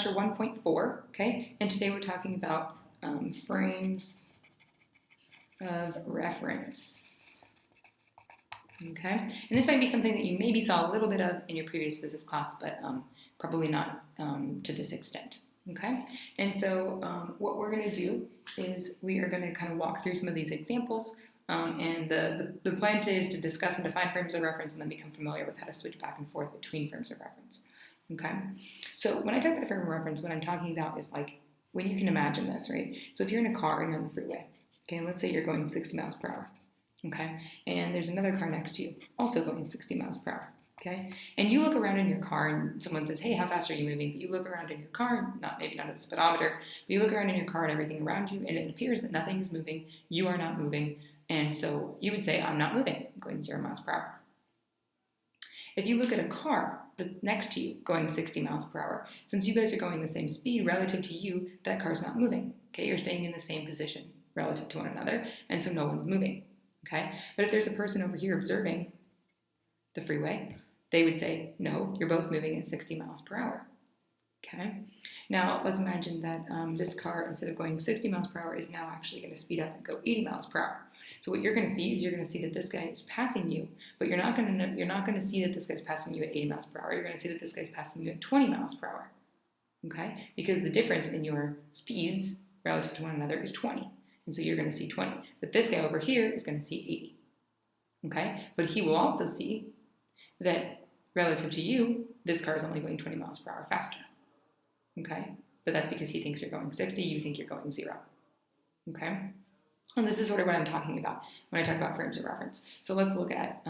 1.4, okay? And today we're talking about frames of reference, okay? And this might be something that you maybe saw a little bit of in your previous physics class, but probably not to this extent, okay? And so what we're going to do is we are going to kind of walk through some of these examples, and the plan today is to discuss and define frames of reference and then become familiar with how to switch back and forth between frames of reference. Okay, so when I talk about a frame of reference, what I'm talking about is like when you can imagine this, right? So if you're in a car and you're on the freeway, okay, and let's say you're going 60 miles per hour, okay, and there's another car next to you also going 60 miles per hour, okay, and you look around in your car and someone says, hey, how fast are you moving? But you look around in your car, maybe not at the speedometer, but you look around in your car and everything around you, and it appears that nothing is moving, you are not moving, and so you would say, I'm not moving, I'm going 0 miles per hour. If you look at a car that's next to you going 60 miles per hour, since you guys are going the same speed relative to you, that car's not moving, okay? You're staying in the same position relative to one another, and so no one's moving, okay? But if there's a person over here observing the freeway, they would say, no, you're both moving at 60 miles per hour, okay? Now, let's imagine that this car, instead of going 60 miles per hour, is now actually going to speed up and go 80 miles per hour. So what you're going to see is you're going to see that this guy is passing you, but you're not going to see that this guy's passing you at 80 miles per hour. You're going to see that this guy's passing you at 20 miles per hour, okay? Because the difference in your speeds relative to one another is 20, and so you're going to see 20. But this guy over here is going to see 80, okay? But he will also see that relative to you, this car is only going 20 miles per hour faster, okay? But that's because he thinks you're going 60, you think you're going 0, okay? And this is sort of what I'm talking about when I talk about frames of reference. So let's look at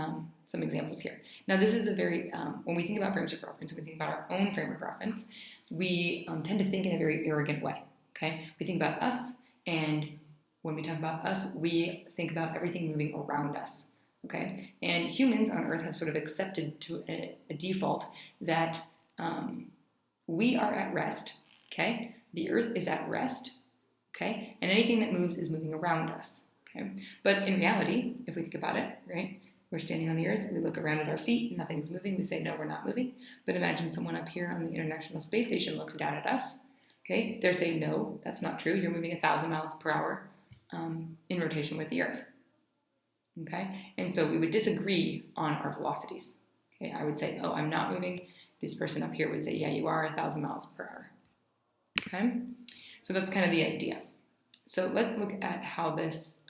some examples here. Now this is a very, when we think about frames of reference, when we think about our own frame of reference, we tend to think in a very arrogant way, okay? We think about us, and when we talk about us, we think about everything moving around us, okay? And humans on Earth have sort of accepted to a default that we are at rest, okay? The Earth is at rest, okay? And anything that moves is moving around us, okay? But in reality, if we think about it, right? We're standing on the Earth, we look around at our feet, nothing's moving, we say, no, we're not moving. But imagine someone up here on the International Space Station looks down at us, okay? They're saying, no, that's not true. You're moving 1,000 miles per hour in rotation with the Earth, okay? And so we would disagree on our velocities, okay? I would say, oh, I'm not moving. This person up here would say, yeah, you are 1,000 miles per hour, okay? So that's kind of the idea. So let's look at how this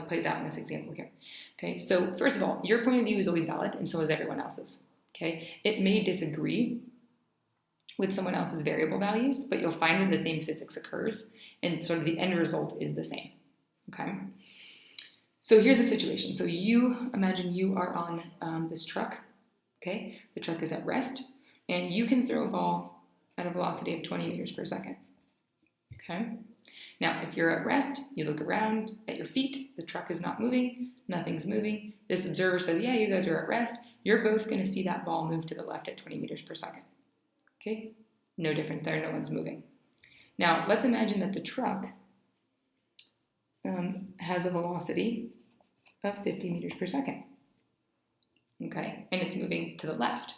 plays out in this example here. Okay, so first of all, your point of view is always valid, and so is everyone else's. Okay, it may disagree with someone else's variable values, but you'll find that the same physics occurs, and sort of the end result is the same. Okay, so here's the situation. So you imagine you are on this truck. Okay, the truck is at rest, and you can throw a ball at a velocity of 20 meters per second. Okay. Now, if you're at rest, you look around at your feet, the truck is not moving, nothing's moving. This observer says, yeah, you guys are at rest. You're both going to see that ball move to the left at 20 meters per second. Okay? No different there, no one's moving. Now, let's imagine that the truck has a velocity of 50 meters per second. Okay? And it's moving to the left.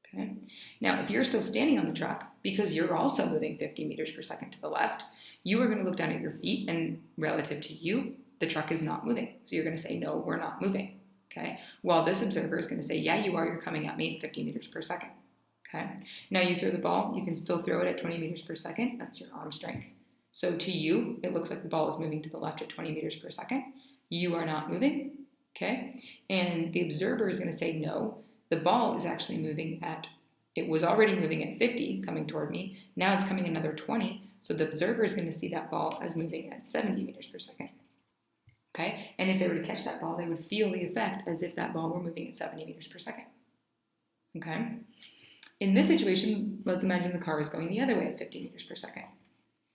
Okay? Now, if you're still standing on the truck, because you're also moving 50 meters per second to the left, you are going to look down at your feet, and relative to you, the truck is not moving. So you're going to say, no, we're not moving, okay? While this observer is going to say, yeah, you are, you're coming at me at 50 meters per second, okay? Now you throw the ball, you can still throw it at 20 meters per second. That's your arm strength. So to you, it looks like the ball is moving to the left at 20 meters per second. You are not moving, okay? And the observer is going to say, no, the ball is actually moving at, it was already moving at 50 coming toward me. Now it's coming another 20. So the observer is going to see that ball as moving at 70 meters per second, okay? And if they were to catch that ball, they would feel the effect as if that ball were moving at 70 meters per second, okay? In this situation, let's imagine the car is going the other way at 50 meters per second,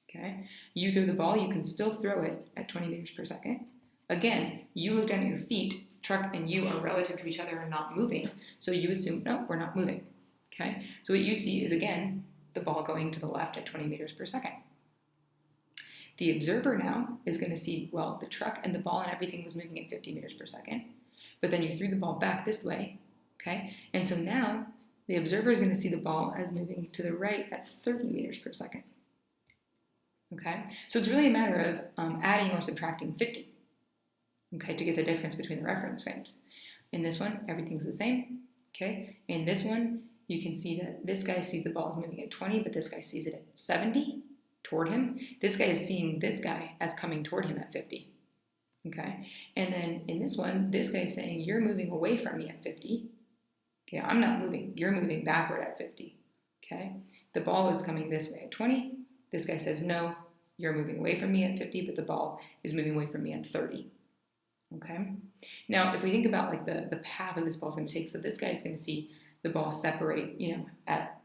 okay? You throw the ball, you can still throw it at 20 meters per second. Again, you look down at your feet, truck and you are relative to each other and not moving, so you assume, no, we're not moving, okay? So what you see is, again, the ball going to the left at 20 meters per second. The observer now is going to see, well, the truck and the ball and everything was moving at 50 meters per second, but then you threw the ball back this way, okay? And so now The observer is going to see the ball as moving to the right at 30 meters per second. Okay, so it's really a matter of adding or subtracting 50, okay, to get the difference between the reference frames. In this one, everything's the same, okay? In this one, you can see that this guy sees the ball as moving at 20, but this guy sees it at 70 toward him. This guy is seeing this guy as coming toward him at 50, okay? And then in this one, this guy is saying, you're moving away from me at 50. Okay, I'm not moving. You're moving backward at 50, okay? The ball is coming this way at 20. This guy says, no, you're moving away from me at 50, but the ball is moving away from me at 30, okay? Now, if we think about like the path that this ball is going to take, so this guy is going to see the ball separate, at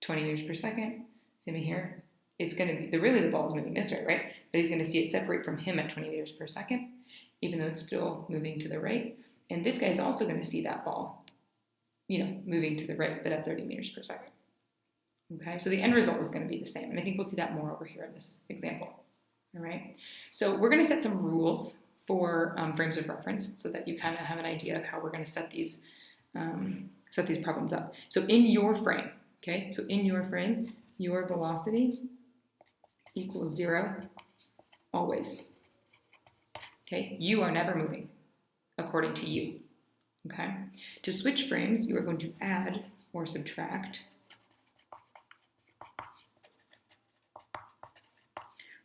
20 meters per second. Same here. It's going to be, really the ball is moving this way, right? But he's going to see it separate from him at 20 meters per second, even though it's still moving to the right. And this guy is also going to see that ball, moving to the right, but at 30 meters per second. Okay, so the end result is going to be the same. And I think we'll see that more over here in this example. All right, so we're going to set some rules for frames of reference so that you kind of have an idea of how we're going to set these problems up. So in your frame, okay, your velocity equals 0 always. Okay, you are never moving according to you. Okay, to switch frames, you are going to add or subtract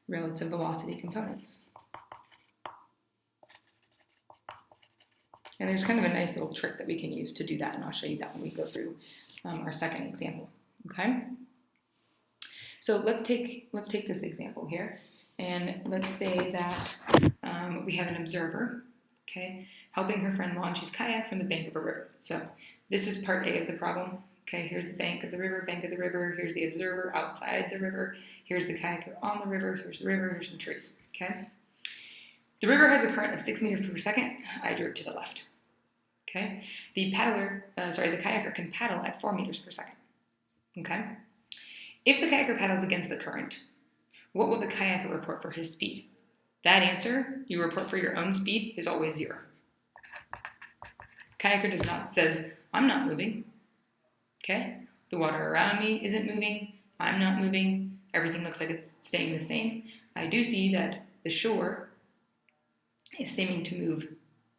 relative velocity components. And there's kind of a nice little trick that we can use to do that, and I'll show you that when we go through our second example, okay? So let's take this example here, and let's say that we have an observer, okay, helping her friend launch his kayak from the bank of a river. So this is part A of the problem. Okay, here's the bank of the river, here's the observer outside the river, here's the kayaker on the river, here's the trees, okay? The river has a current of 6 meters per second. I drew it to the left, okay? The kayaker can paddle at 4 meters per second, okay? If the kayaker paddles against the current, what will the kayaker report for his speed? That answer you report for your own speed is always 0. Kayaker says, I'm not moving. Okay, the water around me isn't moving, I'm not moving, everything looks like it's staying the same. I do see that the shore is seeming to move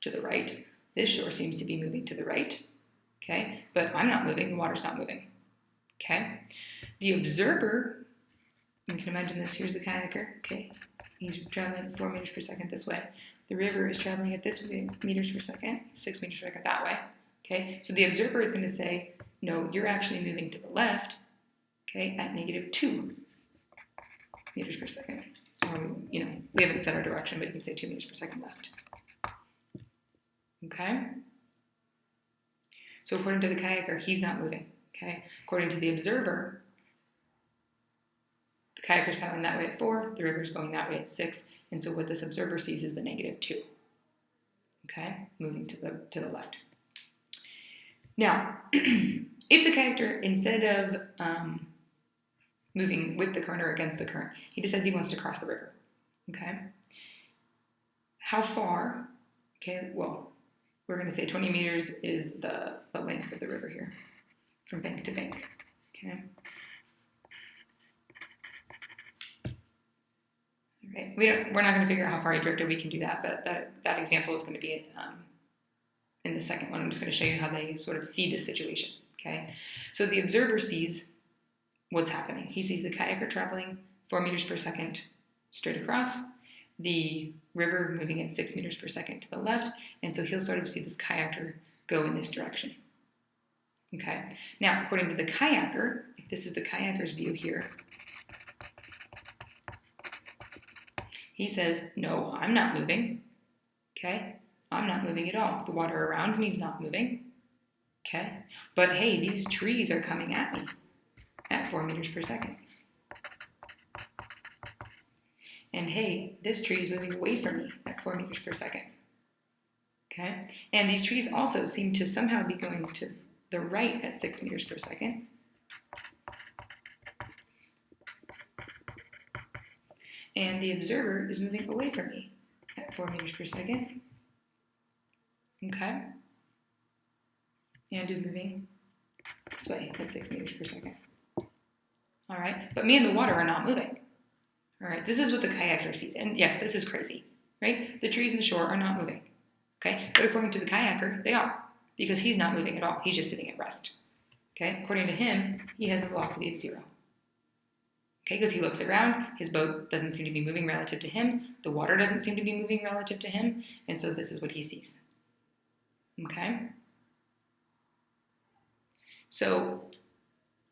to the right. This shore seems to be moving to the right, okay, but I'm not moving, the water's not moving, okay. The observer, you can imagine this, here's the kayaker, okay, he's traveling at 4 meters per second this way. The river is traveling at this meters per second, 6 meters per second that way, okay. So the observer is going to say, no, you're actually moving to the left, okay, at -2 meters per second. We haven't set our direction, but you can say 2 meters per second left. Okay? So according to the kayaker, he's not moving, okay? According to the observer, the kayaker's paddling that way at 4, the river's going that way at 6, and so what this observer sees is the -2, okay? Moving to the left. Now, if the kayaker, instead of moving with the current or against the current, he decides he wants to cross the river, okay? How far? Okay, well, we're going to say 20 meters is the length of the river here, from bank to bank, okay? All right, we're not going to figure out how far he drifted. We can do that, but that example is going to be in the second one. I'm just going to show you how they sort of see this situation, okay? So the observer sees what's happening. He sees the kayaker traveling 4 meters per second straight across, the river moving at 6 meters per second to the left, and so he'll sort of see this kayaker go in this direction, okay? Now, according to the kayaker, if this is the kayaker's view here, he says, no, I'm not moving, okay? I'm not moving at all. The water around me is not moving, okay? But hey, these trees are coming at me at 4 meters per second. And hey, this tree is moving away from me at 4 meters per second, okay? And these trees also seem to somehow be going to the right at 6 meters per second. And the observer is moving away from me at 4 meters per second. Okay, and is moving all right? But me and the water are not moving, all right? This is what the kayaker sees. And yes, this is crazy, right? The trees and the shore are not moving, okay? But according to the kayaker, they are, because he's not moving at all. He's just sitting at rest, okay? According to him, he has a velocity of 0. Okay, because he looks around, his boat doesn't seem to be moving relative to him, the water doesn't seem to be moving relative to him, and so this is what he sees. Okay? So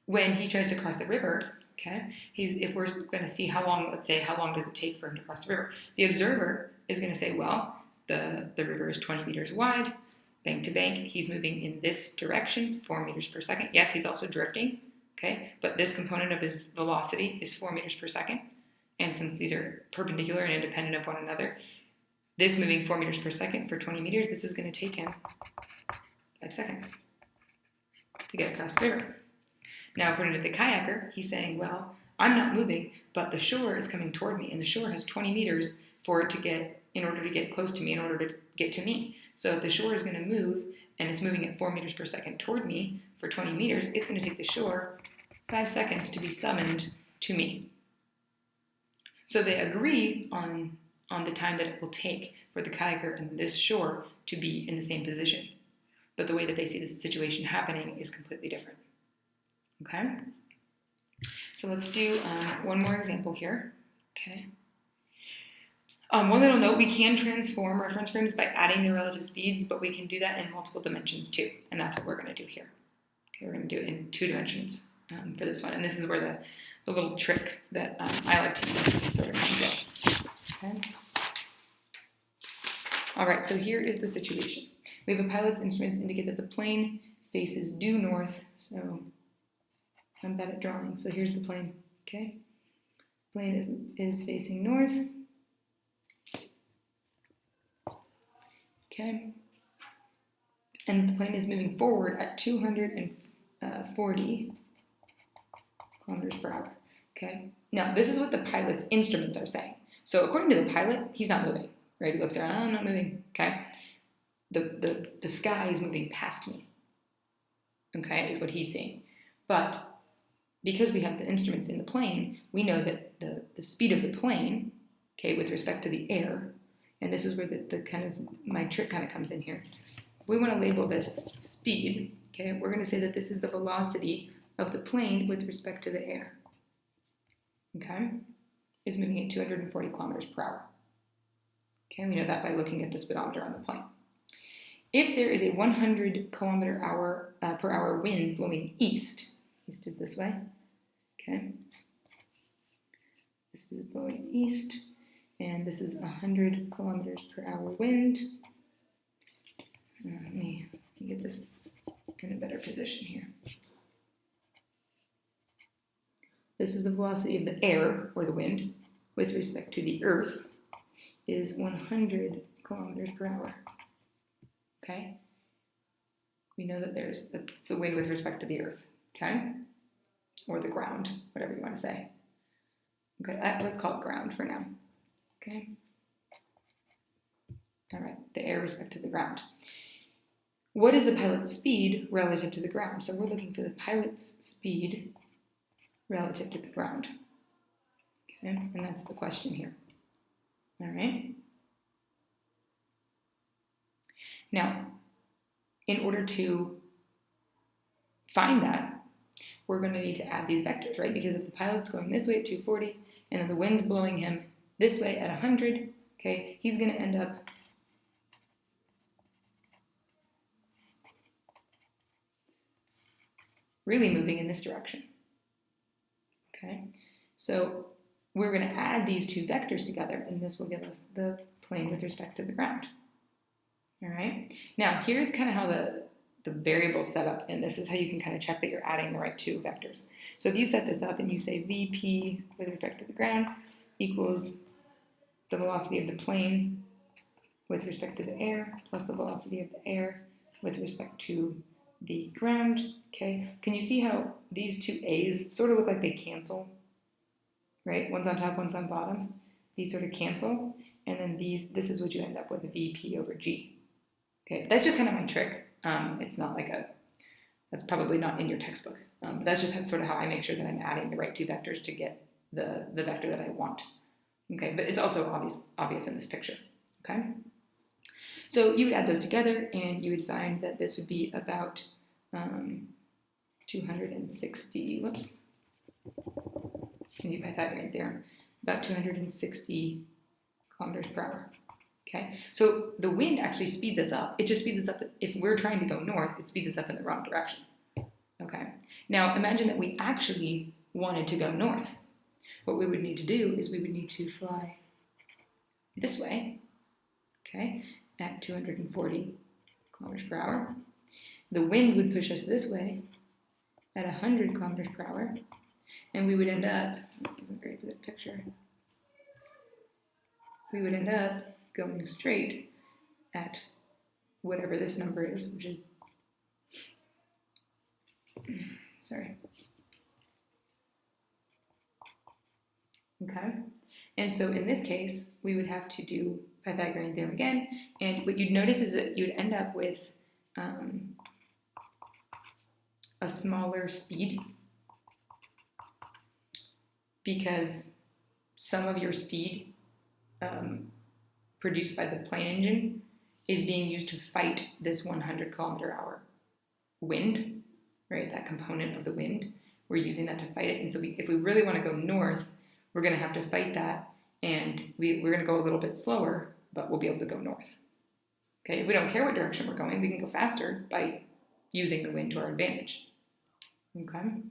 when he tries to cross the river, okay, if we're going to see how long, let's say, how long does it take for him to cross the river? The observer is going to say, well, the river is 20 meters wide, bank to bank, he's moving in this direction, 4 meters per second. Yes, he's also drifting. Okay, but this component of his velocity is 4 meters per second. And since these are perpendicular and independent of one another, this moving 4 meters per second for 20 meters, this is going to take him 5 seconds to get across the river. Now, according to the kayaker, he's saying, well, I'm not moving, but the shore is coming toward me, and the shore has 20 meters for it to get, in order to get close to me, in order to get to me. So if the shore is going to move, and it's moving at 4 meters per second toward me for 20 meters, it's going to take the shore 5 seconds to be summoned to me. So they agree on the time that it will take for the kayaker and this shore to be in the same position. But the way that they see this situation happening is completely different. Okay? So let's do one more example here. Okay. One little note, we can transform reference frames by adding the relative speeds, but we can do that in multiple dimensions too, and that's what we're going to do here. Okay, we're going to do it in 2 dimensions for this one, and this is where the little trick that I like to use sort of comes in. Okay. All right, so here is the situation. We have a pilot's instruments indicate that the plane faces due north, so I'm bad at drawing, so here's the plane, okay? Plane is facing north. Okay, and the plane is moving forward at 240 kilometers per hour. Okay, now this is what the pilot's instruments are saying. So according to the pilot, he's not moving, right? He looks around, oh, I'm not moving. Okay, the sky is moving past me. Okay, is what he's seeing. But because we have the instruments in the plane, we know that the speed of the plane, okay, with respect to the air. And this is where the kind of, my trick kind of comes in here. We want to label this speed, okay? We're going to say that this is the velocity of the plane with respect to the air, okay? Is moving at 240 kilometers per hour. Okay, we know that by looking at the speedometer on the plane. If there is a 100 kilometer per hour wind blowing east is this way, okay? This is blowing east. And this is 100 kilometers per hour wind. Let me get this in a better position here. This is the velocity of the air, or the wind, with respect to the earth, is 100 kilometers per hour. Okay? We know that that's the wind with respect to the earth, okay? Or the ground, whatever you want to say. Okay, let's call it ground for now. Okay. All right, the air respect to the ground. What is the pilot's speed relative to the ground? So we're looking for the pilot's speed relative to the ground. Okay, and that's the question here. All right. Now, in order to find that, we're going to need to add these vectors, right? Because if the pilot's going this way at 240, and then the wind's blowing him this way at 100, okay, he's going to end up really moving in this direction, okay? So we're going to add these 2 vectors together, and this will give us the plane with respect to the ground, all right? Now, here's kind of how the variable's set up, and this is how you can kind of check that you're adding the right 2 vectors. So if you set this up and you say VP with respect to the ground equals the velocity of the plane with respect to the air plus the velocity of the air with respect to the ground, okay? Can you see how these 2 A's sort of look like they cancel, right? One's on top, one's on bottom. These sort of cancel, and then this is what you end up with, VP over G. Okay, that's just kind of my trick. It's not like That's probably not in your textbook. But that's just sort of how I make sure that I'm adding the right two vectors to get the vector that I want. Okay, but it's also obvious in this picture. Okay, so you would add those together, and you would find that this would be about 260. Whoops. New Pythagorean theorem. About 260 kilometers per hour. Okay, so the wind actually speeds us up. It just speeds us up. If we're trying to go north, it speeds us up in the wrong direction. Okay, now imagine that we actually wanted to go north. What we would need to do is we would need to fly this way, okay, at 240 kilometers per hour. The wind would push us this way at 100 kilometers per hour, and we would end up, this isn't a very good picture, we would end up going straight at whatever this number is, which is, sorry. Okay, and so in this case, we would have to do Pythagorean theorem again, and what you'd notice is that you'd end up with a smaller speed, because some of your speed produced by the plane engine is being used to fight this 100 kilometer hour wind, right? That component of the wind, we're using that to fight it. And so if we really want to go north, we're going to have to fight that, and we're going to go a little bit slower, but we'll be able to go north. Okay, if we don't care what direction we're going, we can go faster by using the wind to our advantage. Okay.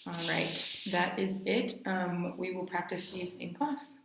All right, that is it. We will practice these in class.